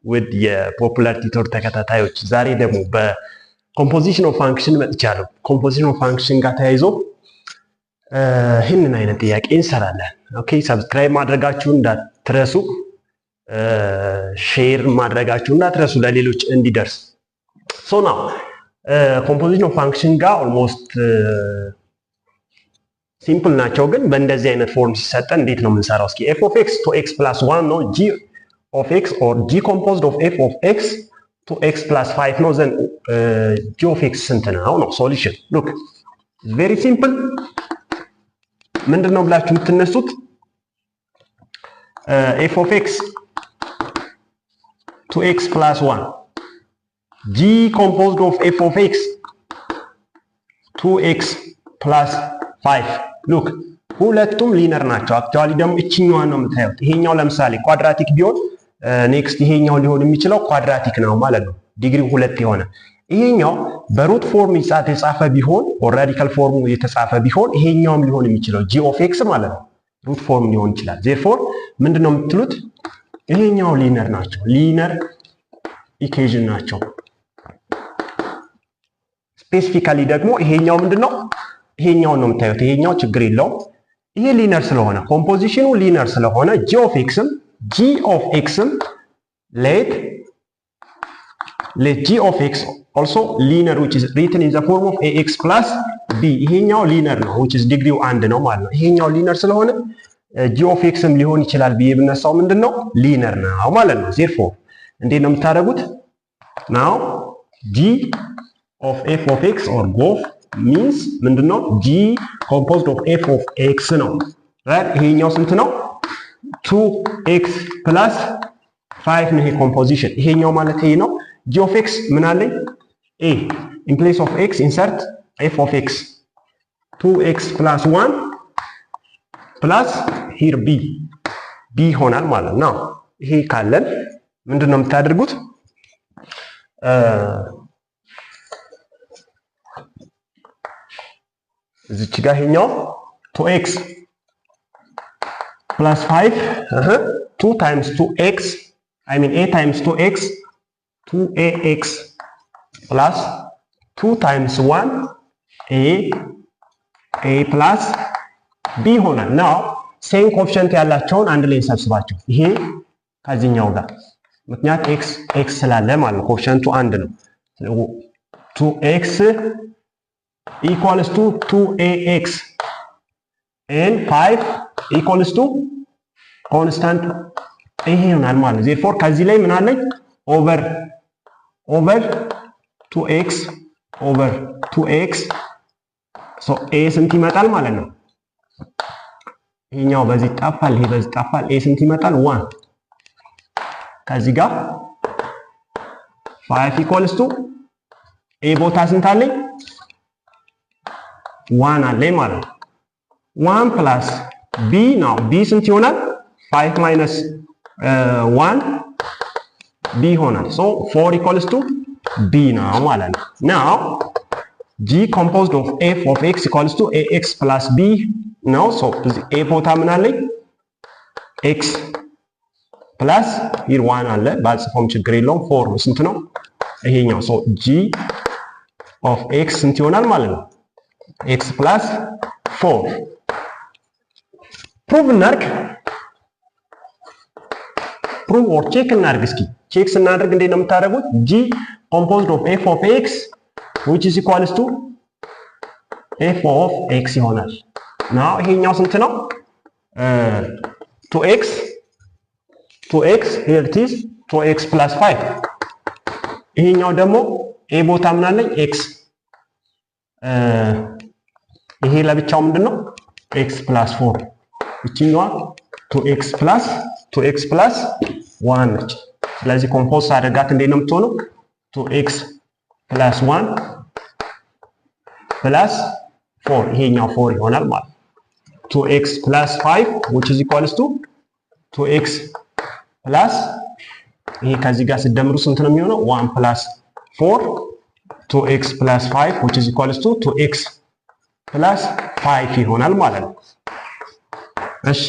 with የፖፑላር ቲቶር ተከታታዮች ዛሬ ደግሞ በኮምፖዚሽን ኦፍ ፋንክሽን መጥቻለሁ። ኮምፖዚሽን ኦፍ ፋንክሽን ጋር ተያይዞ ይህንን አይነት ጥያቄ እንሰራለን። ኦኬ ሰብስክራይብ ማድረጋችሁን እንዳትረሱ፣ ሼር ማድረጋችሁን እንዳትረሱ ለሌሎች እንዲደርስ። ሶ ናው ኮምፖዚሽን ኦፍ ፋንክሽን ጋር ኦልሞስት ሲምፕል ናቸው፣ ግን በእንደዚህ አይነት ፎርም ሲሰጠን እንዴት ነው የምንሰራው? እስኪ f of x to x plus 1 ነው g of x or g composed of f of x to x plus 5 ነው። then g of x ስንት ነው ነው ሶሉሽን። ሉክ very simple። ምንድነው ብላችሁ የምትነሱት f of x to x plus 1 g composed of f of x to x plus 5 ሉክ ሁለቱም ሊነር ናቸው። አክቹአሊ ደግሞ እቺኛዋን ነው የምታዩት። ይሄኛው ለምሳሌ ኳድራቲክ ቢሆን ኔክስት ይሄኛው ሊሆን የሚችለው ኳድራቲክ ነው ማለት ነው፣ ዲግሪው 2 የሆነ። ይሄኛው በሩት ፎርም የተጻፈ ቢሆን ኦር ራዲካል ፎርሙ የተጻፈ ቢሆን ይሄኛውም ሊሆን የሚችለው g of x ማለት ነው ሩት ፎርም ሊሆን ይችላል። therefore ምንድነው የምትሉት? ይሄኛው ሊነር ናቸው፣ ሊነር ኢኩዌሽን ናቸው። ስፔሲፊካሊ ደግሞ ይሄኛው ምንድነው? ይሄኛው ነው የምታዩት። ይሄኛው ችግር የለውም። ይሄ ሊነር ስለሆነ ኮምፖዚሽኑ ሊነር ስለሆነ g of x let g of x also linear which is written in the form of ax plus b። ይሄኛው ሊነር ነው which is ዲግሪው 1 ነው ማለት ነው። ይሄኛው ሊነር ስለሆነ g of x ሊሆን ይችላል ብዬ ብነሳው ምንድነው? ሊነር ነው ማለት ነው። therefore እንዴት ነው የምታደርጉት? now g of f of x or gof means ምንድነው? g composed of f of x ነው right። ይሄኛው ስንት ነው? 2x plus 5 ነው ይሄ ኮምፖዚሽን። ይሄኛው ማለት ይሄ ነው። g of x ምን አለኝ? a in place of x insert f of x 2x plus 1 plus here b ይሆናል ማለት ነው። ይሄ ካለን ምንድነው የምታደርጉት? እዚች ጋር ይሄኛው 2x plus 5 2 times 2x I mean a times 2x 2ax plus 2 times 1 a plus b ሆናል። now ሴም ኮኤፊሺየንት ያላቸውን አንድ ላይ እንሰብስባቸው። ይሄ ከዚህኛው ጋር ምክንያት x ስላለ ማለት ነው ኮኤፊሺየንቱ አንድ ነው። 2x equals to 2ax and 5 equals to constant ይሄ ይሆናል ማለት ነው። therefore ከዚህ ላይ ምን አለኝ? over 2x over 2x so a ስንት ይመጣል ማለት ነው? ይሄኛው በዚህ ይጣፋል፣ ይሄ በዚህ ይጣፋል። a ስንት ይመጣል? 1 ከዚህ ጋር 5 equals to a ቦታ ስንት አለኝ? 1 አለኝ ማለት ነው። 1 plus b ነው። b ስንት ይሆናል? 5 minus 1 b ይሆናል። so 4 equals to b ነው ማለት ነው። now g composed of f of x equals to ax plus b ነው። so a ቦታ ምን አለኝ? x plus here 1 አለ፣ ባልጽፈውም ችግር የለውም። 4 ስንት ነው ይሄኛው? so g of x ስንት ይሆናል ማለት ነው? x plus 4 prove እናድርግ። prove or check እናድርግ። እስኪ ቼክ ስናደርግ እንዴት ነው የምታደርጉት? g composed of f of x which is equals to f of x ይሆናል። now ይሄኛው ስንት ነው? 2x here it is 2x plus 5 ይሄኛው ደግሞ a ቦታ ምን አለኝ? x ይሄ ለብቻው ምንድነው? x plus 4 እቺኛዋ 2x plus 1 ነች። ስለዚህ ኮምፖዝ አድርጋት እንዴት ነው የምትሆነው? 2x plus 1 plus 4 ይሄኛው 4 ይሆናል ማለት ነው። 2x plus 5 which is equals to 2x plus ይሄ ከዚህ ጋር ሲደምሩ ስንት ነው የሚሆነው? 1 plus 4 2x plus 5 which is equals to 2x plus 5 ይሆናል ማለት ነው። እሺ